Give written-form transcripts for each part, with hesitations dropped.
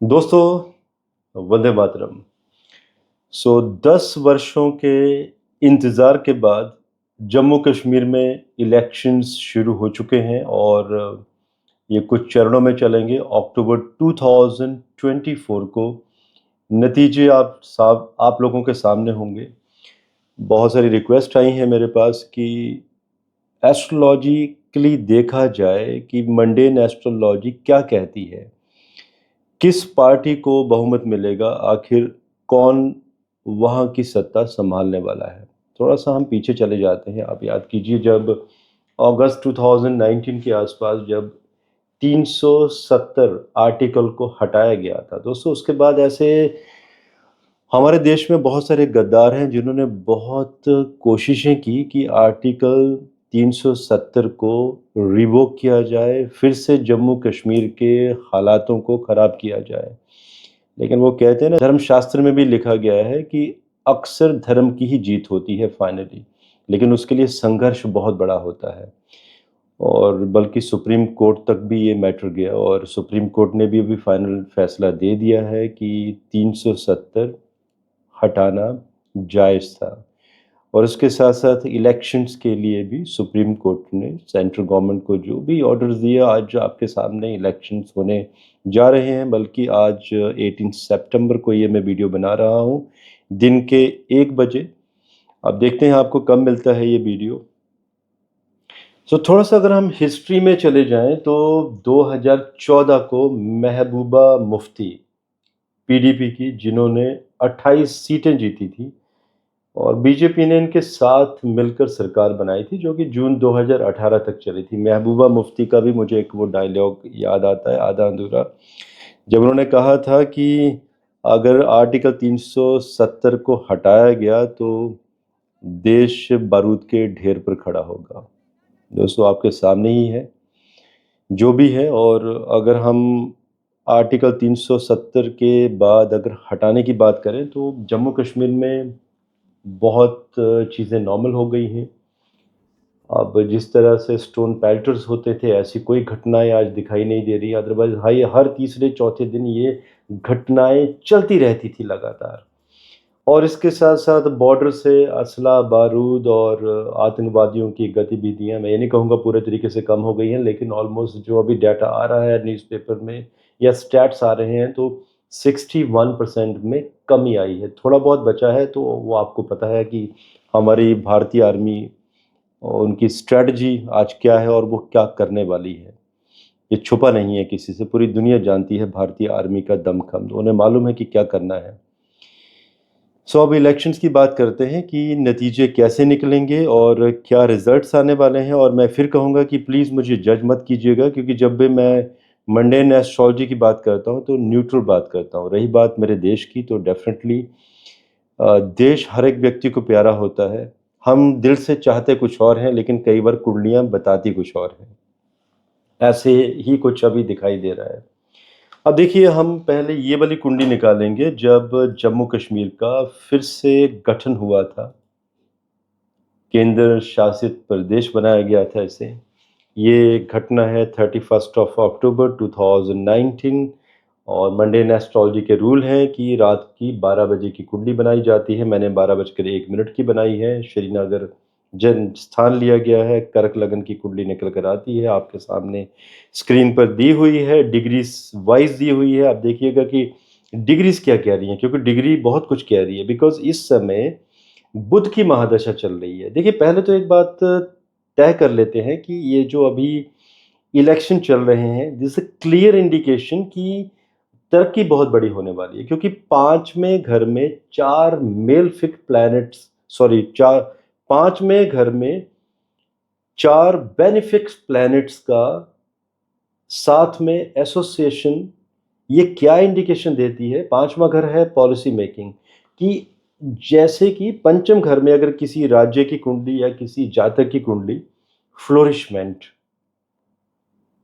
दोस्तों, वंदे मातरम। 10 वर्षों के इंतज़ार के बाद जम्मू कश्मीर में इलेक्शंस शुरू हो चुके हैं और ये कुछ चरणों में चलेंगे। अक्टूबर 2024 को नतीजे आप लोगों के सामने होंगे। बहुत सारी रिक्वेस्ट आई हैं मेरे पास कि एस्ट्रोलॉजिकली देखा जाए कि मंडेन एस्ट्रोलॉजी क्या कहती है, किस पार्टी को बहुमत मिलेगा, आखिर कौन वहाँ की सत्ता संभालने वाला है। थोड़ा सा हम पीछे चले जाते हैं। आप याद कीजिए, जब अगस्त 2019 के आसपास जब 370 आर्टिकल को हटाया गया था दोस्तों, उसके बाद ऐसे हमारे देश में बहुत सारे गद्दार हैं जिन्होंने बहुत कोशिशें की कि आर्टिकल 370 को रिवोक किया जाए, फिर से जम्मू कश्मीर के हालातों को ख़राब किया जाए। लेकिन वो कहते हैं ना, धर्मशास्त्र में भी लिखा गया है कि अक्सर धर्म की ही जीत होती है फाइनली, लेकिन उसके लिए संघर्ष बहुत बड़ा होता है। और बल्कि सुप्रीम कोर्ट तक भी ये मैटर गया और सुप्रीम कोर्ट ने भी अभी फाइनल फैसला दे दिया है कि 370 हटाना जायज़ था। और उसके साथ-साथ इलेक्शंस के लिए भी सुप्रीम कोर्ट ने सेंट्रल गवर्नमेंट को जो भी ऑर्डर्स दिए, आज आपके सामने इलेक्शंस होने जा रहे हैं। बल्कि आज 18 सितंबर को ये मैं वीडियो बना रहा हूँ, दिन के 1 बजे। अब देखते हैं आपको कब मिलता है ये वीडियो। थोड़ा-सा अगर हम हिस्ट्री में चले जाएँ तो 2014 को महबूबा मुफ्ती, पीडीपी की, जिन्होंने 28 सीटें जीती थी और बीजेपी ने इनके साथ मिलकर सरकार बनाई थी, जो कि जून 2018 तक चली थी। महबूबा मुफ्ती का भी मुझे एक वो डायलॉग याद आता है, आधा अधूरा, जब उन्होंने कहा था कि अगर आर्टिकल 370 को हटाया गया तो देश बारूद के ढेर पर खड़ा होगा। दोस्तों, आपके सामने ही है जो भी है। और अगर हम आर्टिकल 370 के बाद अगर हटाने की बात करें तो जम्मू कश्मीर में बहुत चीज़ें नॉर्मल हो गई हैं। अब जिस तरह से स्टोन पेल्टर्स होते थे, ऐसी कोई घटनाएँ आज दिखाई नहीं दे रही। अदरवाइज़ हाई हर तीसरे चौथे दिन ये घटनाएँ चलती रहती थी लगातार। और इसके साथ-साथ बॉर्डर से असला, बारूद और आतंकवादियों की गतिविधियाँ, मैं ये नहीं कहूँगा पूरे तरीके से कम हो गई हैं, लेकिन ऑलमोस्ट जो अभी डाटा आ रहा है न्यूज़पेपर में या स्टैट्स आ रहे हैं, तो 61% में कमी आई है। थोड़ा बहुत बचा है, तो वो आपको पता है कि हमारी भारतीय आर्मी और उनकी स्ट्रैटेजी आज क्या है और वो क्या करने वाली है। ये छुपा नहीं है किसी से, पूरी दुनिया जानती है भारतीय आर्मी का दमखम, उन्हें मालूम है कि क्या करना है। अब इलेक्शंस की बात करते हैं कि नतीजे कैसे निकलेंगे और क्या रिजल्ट्स आने वाले हैं। और मैं फिर कहूँगा कि प्लीज़ मुझे जज मत कीजिएगा, क्योंकि जब भी मैं मंडेन एस्ट्रोलॉजी की बात करता हूँ तो न्यूट्रल बात करता हूँ। रही बात मेरे देश की, तो डेफिनेटली देश हर एक व्यक्ति को प्यारा होता है। हम दिल से चाहते कुछ और हैं, लेकिन कई बार कुंडलियाँ बताती कुछ और हैं। ऐसे ही कुछ अभी दिखाई दे रहा है। अब देखिए, हम पहले ये वाली कुंडली निकालेंगे जब जम्मू कश्मीर का फिर से गठन हुआ था, केंद्र शासित प्रदेश बनाया गया था इसे। ये घटना है 31 अक्टूबर 2019। और मंडेन एस्ट्रोलॉजी के रूल हैं कि रात की 12 बजे की कुंडली बनाई जाती है। मैंने 12:01 की बनाई है। श्रीनगर जन्म स्थान लिया गया है। कर्क लगन की कुंडली निकल कर आती है, आपके सामने स्क्रीन पर दी हुई है, डिग्रीज वाइज दी हुई है। आप देखिएगा कि डिग्रीज क्या कह रही हैं, क्योंकि डिग्री बहुत कुछ कह रही है। बिकॉज इस समय बुध की महादशा चल रही है। देखिए, पहले तो एक बात तय कर लेते हैं कि ये जो अभी इलेक्शन चल रहे हैं, दिस क्लियर इंडिकेशन कि तरक्की बहुत बड़ी होने वाली है, क्योंकि 5वें घर में 4 मेलेफिक प्लैनेट्स, सॉरी, 4 5वें घर में 4 बेनिफिक्स प्लैनेट्स का साथ में एसोसिएशन, ये क्या इंडिकेशन देती है? 5वां घर है पॉलिसी मेकिंग की। जैसे कि पंचम घर में अगर किसी राज्य की कुंडली या किसी जातक की कुंडली, फ्लोरिशमेंट,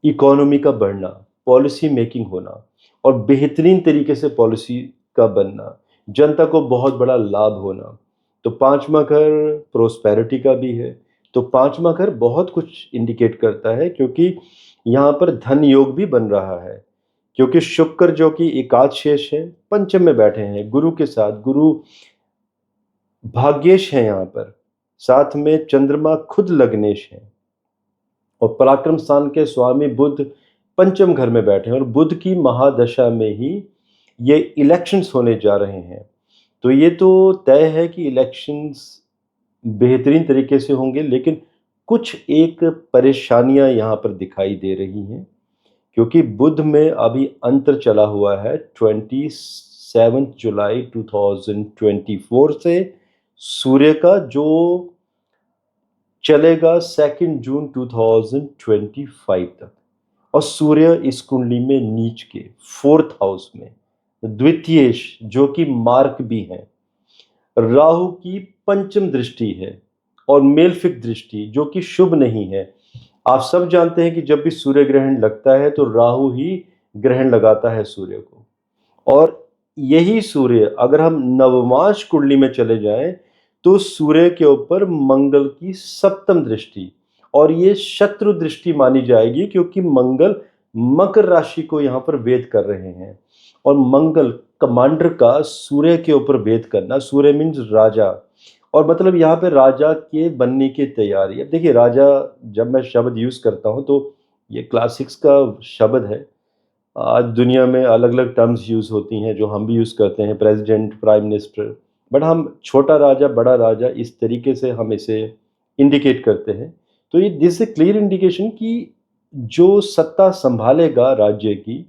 इकोनॉमी का बढ़ना, पॉलिसी मेकिंग होना और बेहतरीन तरीके से पॉलिसी का बनना, जनता को बहुत बड़ा लाभ होना। तो 5वां घर प्रोस्पेरिटी का भी है। तो 5वां घर बहुत कुछ इंडिकेट करता है, क्योंकि यहाँ पर धन योग भी बन रहा है। क्योंकि शुक्र जो कि एकादश शेष है, पंचम में बैठे हैं गुरु के साथ। गुरु भाग्येश है यहाँ पर, साथ में चंद्रमा खुद लग्नेश है, और पराक्रम स्थान के स्वामी बुध पंचम घर में बैठे हैं, और बुध की महादशा में ही ये इलेक्शंस होने जा रहे हैं। तो ये तो तय है कि इलेक्शंस बेहतरीन तरीके से होंगे, लेकिन कुछ एक परेशानियां यहाँ पर दिखाई दे रही हैं, क्योंकि बुध में अभी अंतर चला हुआ है 27 जुलाई 2024 से सूर्य का, जो चलेगा 2 जून 2025 तक। और सूर्य इस कुंडली में नीच के 4th हाउस में द्वितीयेश जो कि मार्क भी है, राहु की पंचम दृष्टि है, और मेलफिक दृष्टि जो कि शुभ नहीं है। आप सब जानते हैं कि जब भी सूर्य ग्रहण लगता है तो राहु ही ग्रहण लगाता है सूर्य को, और यही सूर्य अगर हम नवमांश कुंडली में चले जाएं तो सूर्य के ऊपर मंगल की सप्तम दृष्टि, और ये शत्रु दृष्टि मानी जाएगी, क्योंकि मंगल मकर राशि को यहाँ पर वेद कर रहे हैं। और मंगल कमांडर का सूर्य के ऊपर वेद करना, सूर्य मीन्स राजा, और मतलब यहाँ पे राजा के बनने की तैयारी। अब देखिए, राजा जब मैं शब्द यूज करता हूँ तो ये क्लासिक्स का शब्द है। आज दुनिया में अलग अलग टर्म्स यूज होती हैं जो हम भी यूज करते हैं, प्रेसिडेंट, प्राइम मिनिस्टर, बट हम छोटा राजा, बड़ा राजा, इस तरीके से हम इसे इंडिकेट करते हैं। तो ये दिस ए क्लियर इंडिकेशन कि जो सत्ता संभालेगा राज्य की,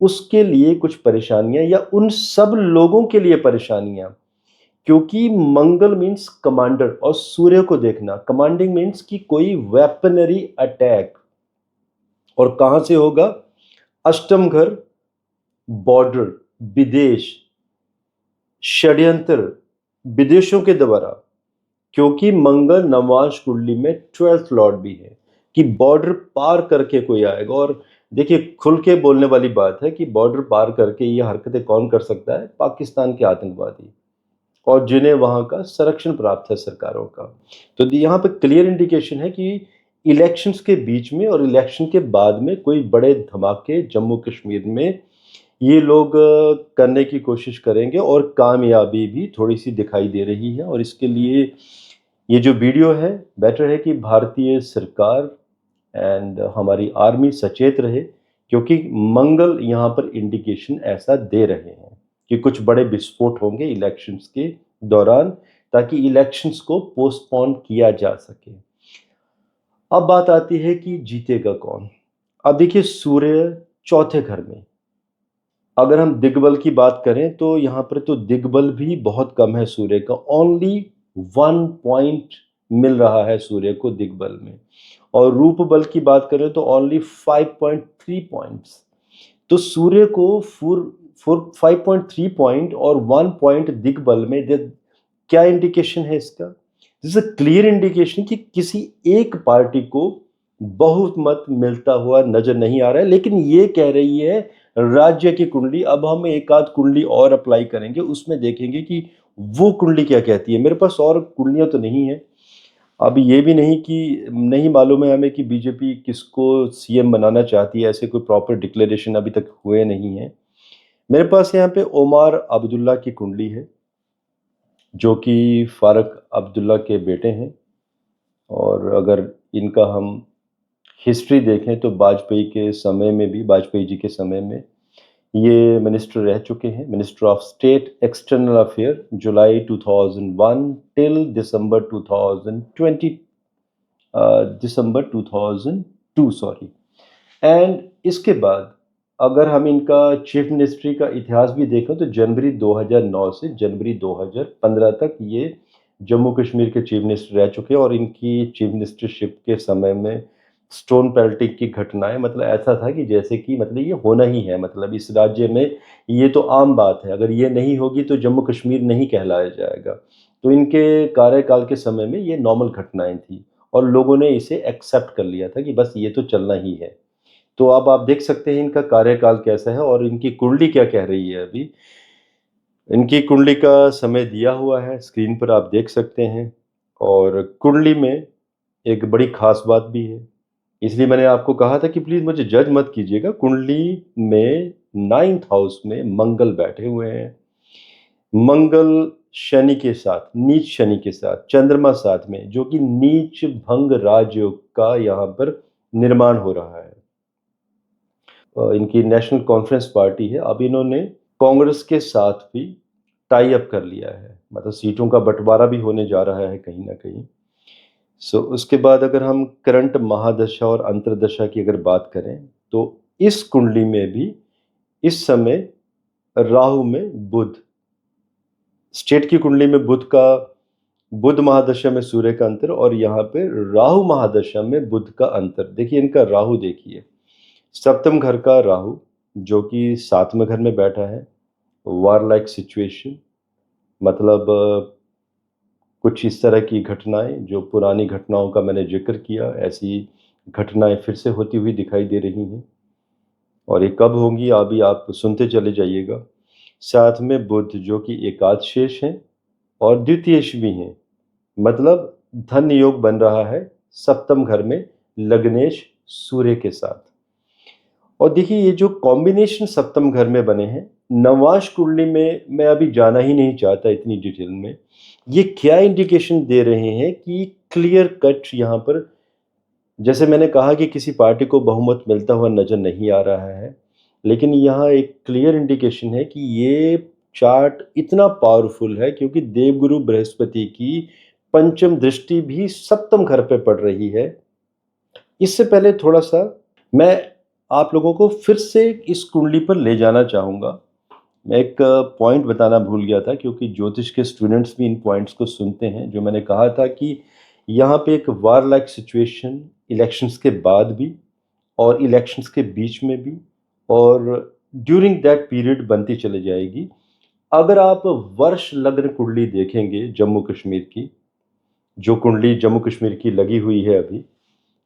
उसके लिए कुछ परेशानियां, या उन सब लोगों के लिए परेशानियां, क्योंकि मंगल मीन्स कमांडर, और सूर्य को देखना कमांडिंग मीन्स कि कोई वेपनरी अटैक, और कहां से होगा? अष्टम घर, बॉर्डर, विदेश, षड्यंत्र, विदेशों के द्वारा, क्योंकि मंगल नवमांश कुंडली में 12th लॉर्ड भी है, कि बॉर्डर पार करके कोई आएगा। और देखिए, खुल के बोलने वाली बात है कि बॉर्डर पार करके ये हरकतें कौन कर सकता है? पाकिस्तान के आतंकवादी, और जिन्हें वहां का संरक्षण प्राप्त है सरकारों का। तो यहाँ पे क्लियर इंडिकेशन है कि इलेक्शंस के बीच में और इलेक्शन के बाद में कोई बड़े धमाके जम्मू कश्मीर में ये लोग करने की कोशिश करेंगे, और कामयाबी भी थोड़ी सी दिखाई दे रही है। और इसके लिए ये जो वीडियो है, बेटर है कि भारतीय सरकार एंड हमारी आर्मी सचेत रहे, क्योंकि मंगल यहाँ पर इंडिकेशन ऐसा दे रहे हैं कि कुछ बड़े विस्फोट होंगे इलेक्शंस के दौरान, ताकि इलेक्शंस को पोस्टपोन किया जा सके। अब बात आती है कि जीतेगा कौन। अब देखिए, सूर्य चौथे घर में, अगर हम दिग्बल की बात करें तो यहाँ पर तो दिग्बल भी बहुत कम है सूर्य का, ओनली 1 पॉइंट मिल रहा है सूर्य को दिग्बल में। और रूप बल की बात करें तो ओनली 5.3 पॉइंट्स। तो सूर्य को 5.3 पॉइंट और 1 पॉइंट दिग्बल में क्या इंडिकेशन है इसका? दिस इज क्लियर इंडिकेशन कि किसी एक पार्टी को बहुत मत मिलता हुआ नजर नहीं आ रहा है। लेकिन ये कह रही है राज्य की कुंडली। अब हम एक आध कुंडली और अप्लाई करेंगे, उसमें देखेंगे कि वो कुंडली क्या कहती है। मेरे पास और कुंडलियां तो नहीं है। अब ये भी नहीं मालूम है हमें कि बीजेपी किसको सीएम बनाना चाहती है, ऐसे कोई प्रॉपर डिक्लेरेशन अभी तक हुए नहीं है। मेरे पास यहाँ पे ओमार अब्दुल्ला की कुंडली है, जो कि फारूक अब्दुल्ला के बेटे हैं। और अगर इनका हम हिस्ट्री देखें तो वाजपेयी जी के समय में ये मिनिस्टर रह चुके हैं, minister of state external affair, July 2001 till December 2002, sorry. And इसके बाद अगर हम इनका चीफ मिनिस्ट्री का इतिहास भी देखें तो जनवरी 2009 से जनवरी 2015 तक ये जम्मू कश्मीर के चीफ मिनिस्टर रह चुके हैं। और इनकी चीफ मिनिस्टरशिप के समय में स्टोन पेल्टिंग की घटनाएं, मतलब ऐसा था कि जैसे कि मतलब ये होना ही है, मतलब इस राज्य में ये तो आम बात है, अगर ये नहीं होगी तो जम्मू कश्मीर नहीं कहलाया जाएगा। तो इनके कार्यकाल के समय में ये नॉर्मल घटनाएं थी, और लोगों ने इसे एक्सेप्ट कर लिया था कि बस ये तो चलना ही है। तो अब आप देख सकते हैं इनका कार्यकाल कैसा है, और इनकी कुंडली क्या कह रही है। अभी इनकी कुंडली का समय दिया हुआ है, स्क्रीन पर आप देख सकते हैं। और कुंडली में एक बड़ी खास बात भी है इसलिए मैंने आपको कहा था कि प्लीज़ मुझे जज मत कीजिएगा। कुंडली में 9th हाउस में मंगल बैठे हुए हैं। मंगल शनि के साथ, नीच शनि के साथ, चंद्रमा साथ में, जो कि नीच भंग राजयोग का यहाँ पर निर्माण हो रहा है। इनकी नेशनल कॉन्फ्रेंस पार्टी है। अब इन्होंने कांग्रेस के साथ भी टाई अप कर लिया है, मतलब सीटों का बंटवारा भी होने जा रहा है कहीं ना कहीं। उसके बाद अगर हम करंट महादशा और अंतर्दशा की अगर बात करें, तो इस कुंडली में भी इस समय राहु में बुध, स्टेट की कुंडली में बुध महादशा में सूर्य का अंतर, और यहाँ पे राहु महादशा में बुध का अंतर। देखिए इनका राहु, देखिए सप्तम घर का राहु जो कि 7वें घर में बैठा है। वार लाइक सिचुएशन, मतलब कुछ इस तरह की घटनाएं, जो पुरानी घटनाओं का मैंने जिक्र किया, ऐसी घटनाएं फिर से होती हुई दिखाई दे रही हैं। और ये कब होंगी अभी आप सुनते चले जाइएगा। साथ में बुध जो कि एकादशेष हैं और द्वितीयेश भी हैं, मतलब धन योग बन रहा है सप्तम घर में लग्नेश सूर्य के साथ। और देखिए ये जो कॉम्बिनेशन सप्तम घर में बने हैं, नवांश कुंडली में मैं अभी जाना ही नहीं चाहता इतनी डिटेल में। ये क्या इंडिकेशन दे रहे हैं कि क्लियर कट यहाँ पर, जैसे मैंने कहा कि किसी पार्टी को बहुमत मिलता हुआ नजर नहीं आ रहा है, लेकिन यहाँ एक क्लियर इंडिकेशन है कि ये चार्ट इतना पावरफुल है क्योंकि देवगुरु बृहस्पति की पंचम दृष्टि भी सप्तम घर पे पड़ रही है। इससे पहले थोड़ा सा मैं आप लोगों को फिर से इस कुंडली पर ले जाना चाहूँगा। मैं एक पॉइंट बताना भूल गया था, क्योंकि ज्योतिष के स्टूडेंट्स भी इन पॉइंट्स को सुनते हैं। जो मैंने कहा था कि यहाँ पे एक वार लाइक सिचुएशन इलेक्शंस के बाद भी और इलेक्शंस के बीच में भी और ड्यूरिंग दैट पीरियड बनती चली जाएगी। अगर आप वर्ष लग्न कुंडली देखेंगे जम्मू कश्मीर की, जो कुंडली जम्मू कश्मीर की लगी हुई है अभी,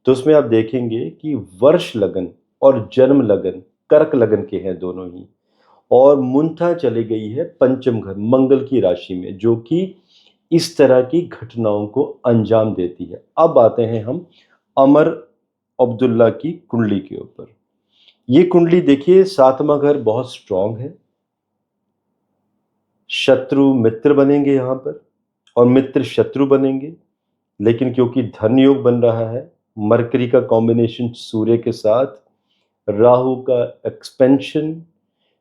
तो उसमें आप देखेंगे कि वर्ष लगन और जन्म लगन कर्क लगन के हैं दोनों ही, और मुंथा चली गई है पंचम घर मंगल की राशि में, जो कि इस तरह की घटनाओं को अंजाम देती है। अब आते हैं हम अमर अब्दुल्ला की कुंडली के ऊपर। ये कुंडली देखिए 7वां घर बहुत स्ट्रांग है, शत्रु मित्र बनेंगे यहाँ पर और मित्र शत्रु बनेंगे। लेकिन क्योंकि धन योग बन रहा है, मरकरी का कॉम्बिनेशन सूर्य के साथ, राहु का एक्सपेंशन,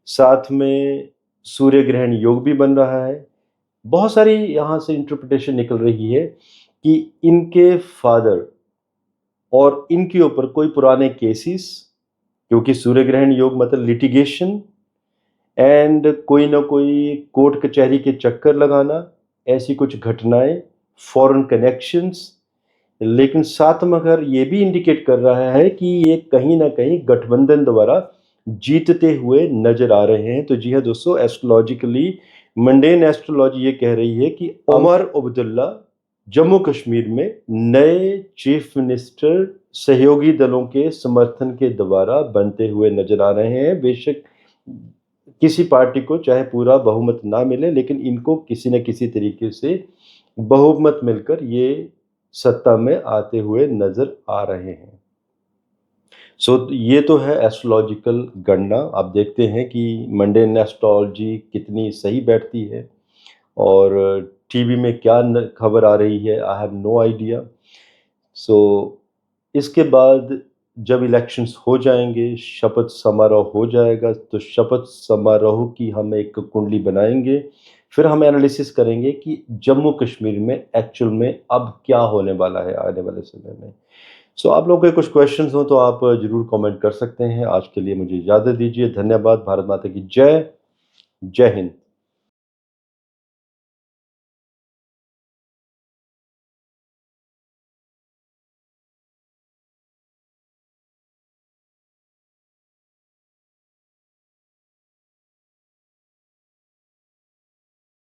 साथ में सूर्य ग्रहण योग भी बन रहा है। बहुत सारी यहाँ से इंटरप्रिटेशन निकल रही है कि इनके फादर और इनके ऊपर कोई पुराने केसेस, क्योंकि सूर्य ग्रहण योग मतलब लिटिगेशन एंड कोई ना कोई कोर्ट कचहरी के चक्कर लगाना, ऐसी कुछ घटनाएं, फॉरेन कनेक्शंस। लेकिन 7वां घर ये भी इंडिकेट कर रहा है कि ये कहीं ना कहीं गठबंधन द्वारा जीतते हुए नजर आ रहे हैं। तो जी हाँ दोस्तों, एस्ट्रोलॉजिकली मंडेन एस्ट्रोलॉजी ये कह रही है कि उमर अब्दुल्ला जम्मू कश्मीर में नए चीफ मिनिस्टर सहयोगी दलों के समर्थन के द्वारा बनते हुए नजर आ रहे हैं। बेशक किसी पार्टी को चाहे पूरा बहुमत ना मिले, लेकिन इनको किसी न किसी तरीके से बहुमत मिलकर ये सत्ता में आते हुए नजर आ रहे हैं। ये तो है एस्ट्रोलॉजिकल गणना। आप देखते हैं कि मंडेन एस्ट्रोलॉजी कितनी सही बैठती है और टीवी में क्या खबर आ रही है, आई हैव नो आइडिया। इसके बाद जब इलेक्शंस हो जाएंगे, शपथ समारोह हो जाएगा, तो शपथ समारोह की हम एक कुंडली बनाएंगे। फिर हम एनालिसिस करेंगे कि जम्मू कश्मीर में एक्चुअल में अब क्या होने वाला है आने वाले समय में। आप लोगों के कुछ क्वेश्चंस हो तो आप जरूर कमेंट कर सकते हैं। आज के लिए मुझे इजाज़त दीजिए। धन्यवाद। भारत माता की जय। जय हिंद।